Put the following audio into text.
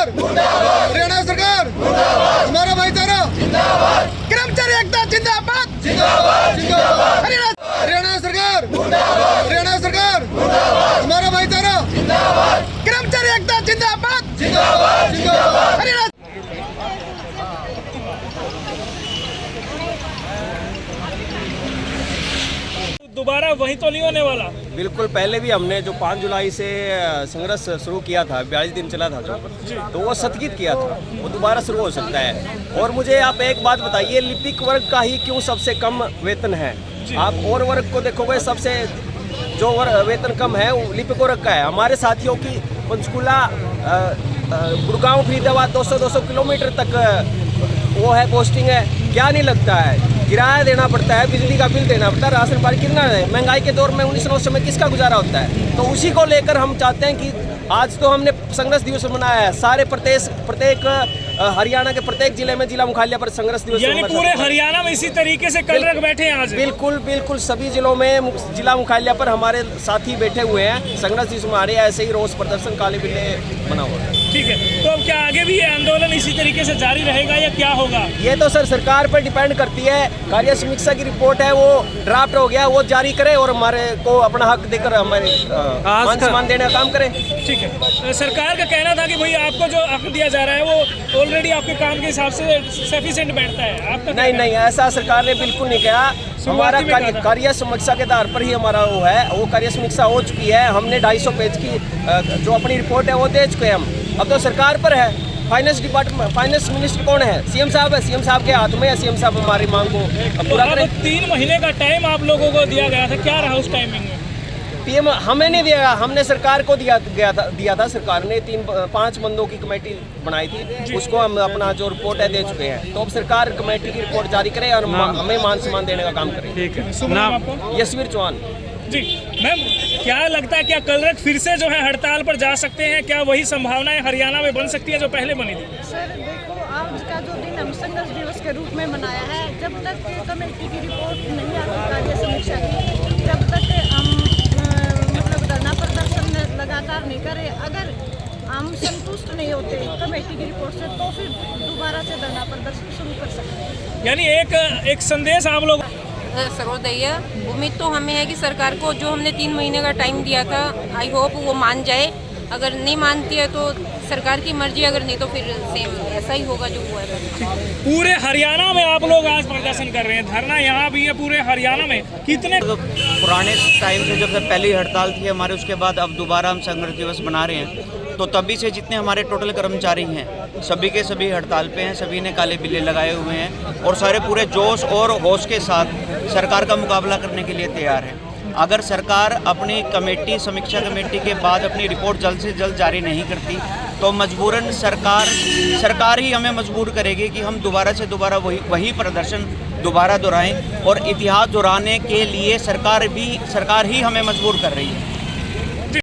सरकार, हरियाणा सरकार, हमारा भाईचारा, कर्मचारी एकता जिंदाबाद, हरियाणा सरकार, हरियाणा सरकार, हमारा भाईचारा, कर्मचारी एकता जिंदाबाद, हरियाणा। दोबारा वही तो नहीं होने वाला। बिल्कुल, पहले भी हमने जो 5 जुलाई से संघर्ष शुरू किया था, 42 दिन चला था जो, तो वो स्थगित किया था, वो दोबारा शुरू हो सकता है। और मुझे आप एक बात बताइए, लिपिक वर्ग का ही क्यों सबसे कम वेतन है? आप और वर्ग को देखोगे, सबसे जो वेतन कम है वो लिपिक वर्ग का है। हमारे साथियों की पंचकूला गुड़गांव फरीदाबाद 200 किलोमीटर तक वो है, पोस्टिंग है। क्या नहीं लगता है, किराया देना पड़ता है, बिजली का बिल देना पड़ता है, राशन पानी कितना है। महंगाई के दौर में 1900 में किसका गुजारा होता है? तो उसी को लेकर हम चाहते हैं कि आज तो हमने संघर्ष दिवस मनाया है, सारे प्रत्येक हरियाणा के प्रत्येक जिले में जिला मुख्यालय पर संघर्ष दिवस, यानी पूरे हरियाणा में इसी तरीके से कल रख बैठे हैं आज। बिल्कुल सभी जिलों में जिला मुख्यालय पर हमारे साथी बैठे हुए हैं। संघर्ष दिवस हमारे ऐसे ही रोज प्रदर्शन काले बिल्ले बना हुआ है। ठीक है, तो अब क्या आगे भी ये आंदोलन इसी तरीके से जारी रहेगा या क्या होगा? ये तो सर सरकार पर डिपेंड करती है। कार्य समीक्षा की रिपोर्ट है, वो ड्राफ्ट हो गया, वो जारी करे और हमारे को अपना हक देकर हमारे मान सम्मान देने का काम करे। ठीक है, सरकार का कहना था कि भाई आपको जो हक दिया जा रहा है वो ऑलरेडी आपके काम के हिसाब से सफिशिएंट बैठता है। आपका नहीं, ऐसा सरकार ने बिल्कुल नहीं कहा। हमारा कार्य समीक्षा के आधार पर ही हमारा वो है, वो कार्य समीक्षा हो चुकी है। हमने 250 पेज की जो अपनी रिपोर्ट है वो दे चुके हैं हम। अब तो सरकार पर है, फाइनेंस मिनिस्टर कौन है? सीएम साहब है। सीएम साहब के हाथ में है, सीएम साहब हमारी मांग को पूरा करें। 3 महीने का टाइम आप लोगों को दिया गया था, क्या रहा उस टाइमिंग में? पीएम हमें नहीं दिया, हमने सरकार को दिया था। सरकार ने 5 बंदों की कमेटी बनाई थी, उसको हम अपना जो रिपोर्ट है दे चुके हैं। तो अब सरकार कमेटी की रिपोर्ट जारी करे और हमें मान सम्मान देने का काम करे। ठीक है, नाम आपको? यशवीर चौहान जी। मैम, क्या लगता है, क्या कल रख फिर से जो है हड़ताल पर जा सकते हैं? क्या वही संभावनाएं हरियाणा में बन सकती है जो पहले बनी थी? सर देखो, आज का जो दिन हम संघर्ष दिवस के रूप में मनाया है, जब तक कमेटी की रिपोर्ट नहीं आती कार्य समीक्षा की, जब तक हम मतलब धरना प्रदर्शन लगातार नहीं करें। अगर हम संतुष्ट नहीं होते कमेटी की रिपोर्ट से, तो फिर दोबारा से धरना प्रदर्शन शुरू कर सकते हैं। यानी एक संदेश आप लोग सर्वोदय उम्मीद तो हमें है कि सरकार को जो हमने 3 महीने का टाइम दिया था, आई होप वो मान जाए। अगर नहीं मानती है तो सरकार की मर्जी, अगर नहीं तो फिर सेम ऐसा ही होगा जो हुआ है। पूरे हरियाणा में आप लोग आज प्रदर्शन कर रहे हैं, धरना यहाँ भी है पूरे हरियाणा में। कितने तो पुराने टाइम से जब पहली हड़ताल थी हमारे, उसके बाद अब दोबारा हम संघर्ष दिवस मना रहे हैं। तो तभी से जितने हमारे टोटल कर्मचारी हैं सभी के सभी हड़ताल पे हैं, सभी ने काले बिल्ले लगाए हुए हैं और सारे पूरे जोश और होश के साथ सरकार का मुकाबला करने के लिए तैयार हैं। अगर सरकार अपनी समीक्षा कमेटी के बाद अपनी रिपोर्ट जल्द से जल्द जारी नहीं करती तो मजबूरन सरकार ही हमें मजबूर करेगी कि हम दोबारा से दोबारा वही प्रदर्शन दोबारा दोहराएं। और इतिहास दोहराने के लिए सरकार ही हमें मजबूर कर रही है।